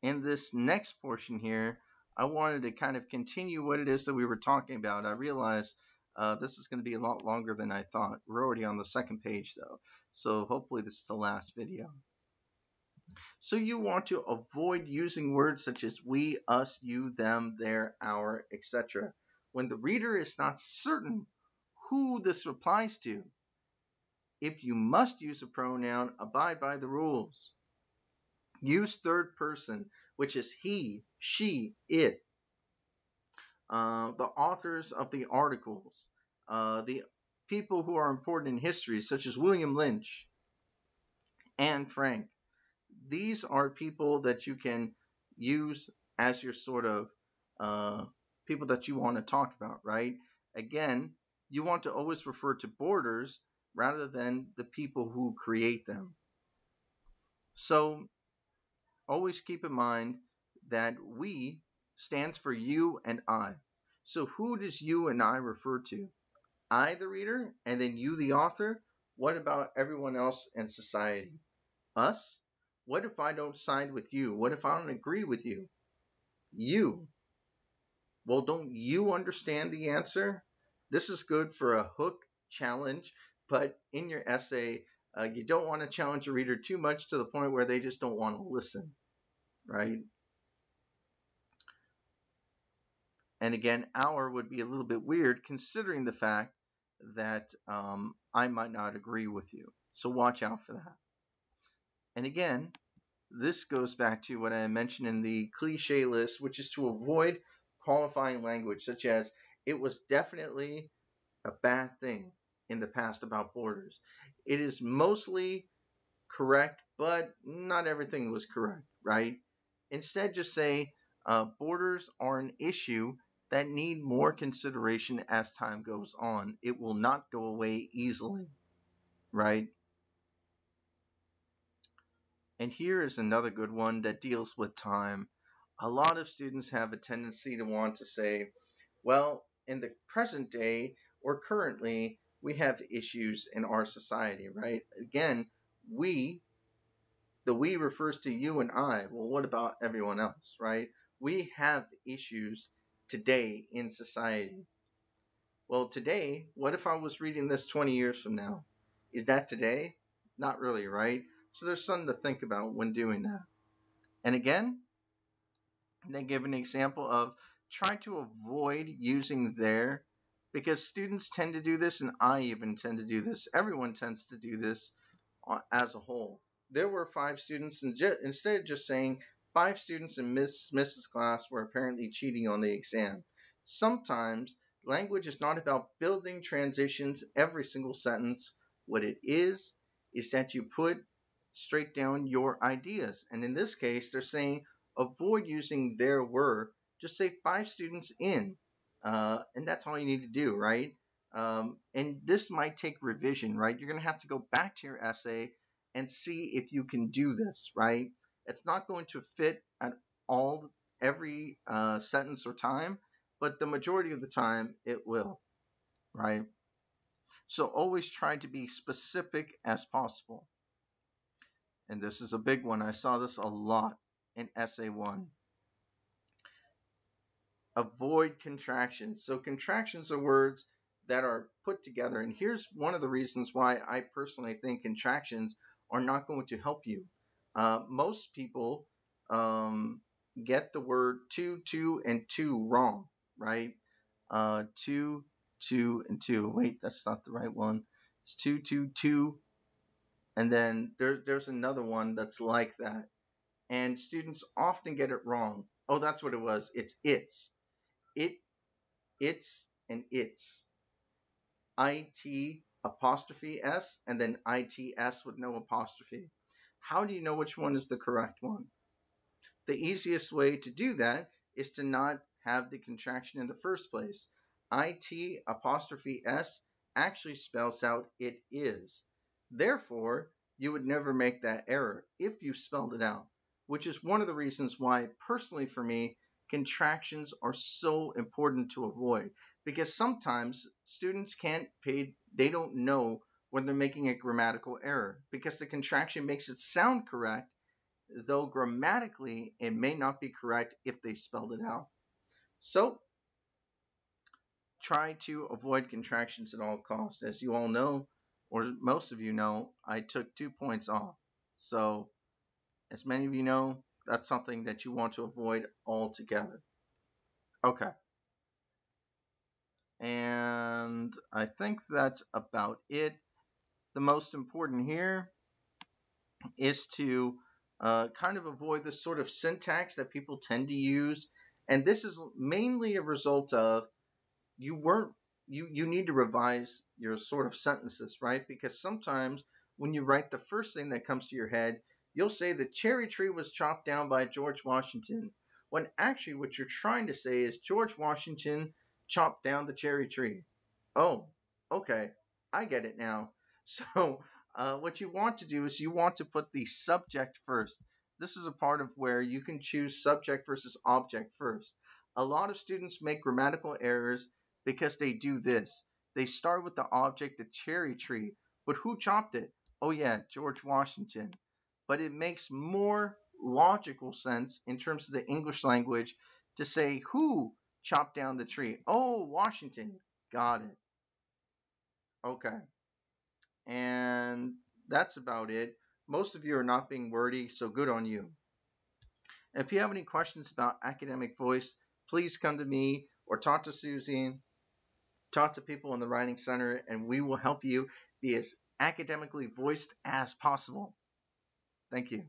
In this next portion here, I wanted to kind of continue what it is that we were talking about. I realized this is going to be a lot longer than I thought. We're already on the second page though, so hopefully this is the last video. So you want to avoid using words such as we, us, you, them, their, our, etc. when the reader is not certain who this applies to. If you must use a pronoun, abide by the rules. Use third person, which is he, she, it. The authors of the articles, the people who are important in history, such as William Lynch, Anne Frank. These are people that you can use as your sort of people that you want to talk about, right? Again, you want to always refer to borders rather than the people who create them. So always keep in mind that we stands for you and I. So who does you and I refer to? I, the reader, and then you, the author? What about everyone else in society? Us? What if I don't side with you? What if I don't agree with you? You. Well, don't you understand the answer? This is good for a hook challenge, but in your essay, you don't want to challenge your reader too much to the point where they just don't want to listen, right? And again, our would be a little bit weird considering the fact that I might not agree with you. So watch out for that. And again, this goes back to what I mentioned in the cliche list, which is to avoid qualifying language, such as it was definitely a bad thing in the past about borders. It is mostly correct, but not everything was correct, right? Instead, just say borders are an issue that need more consideration as time goes on. It will not go away easily, right? And here is another good one that deals with time. A lot of students have a tendency to want to say, well, in the present day or currently, we have issues in our society, right? Again, the we refers to you and I. Well, what about everyone else, right? We have issues today in society. Well, today, what if I was reading this 20 years from now? Is that today? Not really, right? So there's something to think about when doing that. And again, they give an example of try to avoid using there because students tend to do this and I even tend to do this. Everyone tends to do this as a whole. There were 5 students and instead of just saying 5 students in Mrs. class were apparently cheating on the exam. Sometimes language is not about building transitions every single sentence. What it is that you put straight down your ideas. And in this case, they're saying avoid using there were. Just say 5 students in. And that's all you need to do, right? And this might take revision, right? You're going to have to go back to your essay and see if you can do this, right? It's not going to fit at every sentence or time, but the majority of the time it will, right? So always try to be specific as possible. And this is a big one. I saw this a lot in essay 1. Avoid contractions. So contractions are words that are put together. And here's one of the reasons why I personally think contractions are not going to help you. Most people get the word two, and two wrong, right? Two, and two. Wait, that's not the right one. It's two. And then there's another one that's like that. And students often get it wrong. Oh, that's what it was. It's. It's, and it's. IT apostrophe S and then ITS with no apostrophe. How do you know which one is the correct one? The easiest way to do that is to not have the contraction in the first place. IT apostrophe S actually spells out it is. Therefore, you would never make that error if you spelled it out, which is one of the reasons why, personally for me, contractions are so important to avoid, because sometimes students they don't know when they're making a grammatical error because the contraction makes it sound correct though grammatically it may not be correct if they spelled it out. So try to avoid contractions at all costs. As you all know, or most of you know, I took 2 points off. So as many of you know, that's something that you want to avoid altogether. Okay. And I think that's about it. The most important here is to kind of avoid this sort of syntax that people tend to use. And this is mainly a result of you weren't you need to revise your sort of sentences, right? Because sometimes when you write the first thing that comes to your head, you'll say the cherry tree was chopped down by George Washington, when actually what you're trying to say is George Washington chopped down the cherry tree. Oh, okay, I get it now. So what you want to do is you want to put the subject first. This is a part of where you can choose subject versus object first. A lot of students make grammatical errors because they do this. They start with the object, the cherry tree, but who chopped it? Oh yeah, George Washington. But it makes more logical sense in terms of the English language to say who chopped down the tree. Oh, Washington. Got it. Okay. And that's about it. Most of you are not being wordy, so good on you. And if you have any questions about academic voice, please come to me or talk to Susie, talk to people in the Writing Center, and we will help you be as academically voiced as possible. Thank you.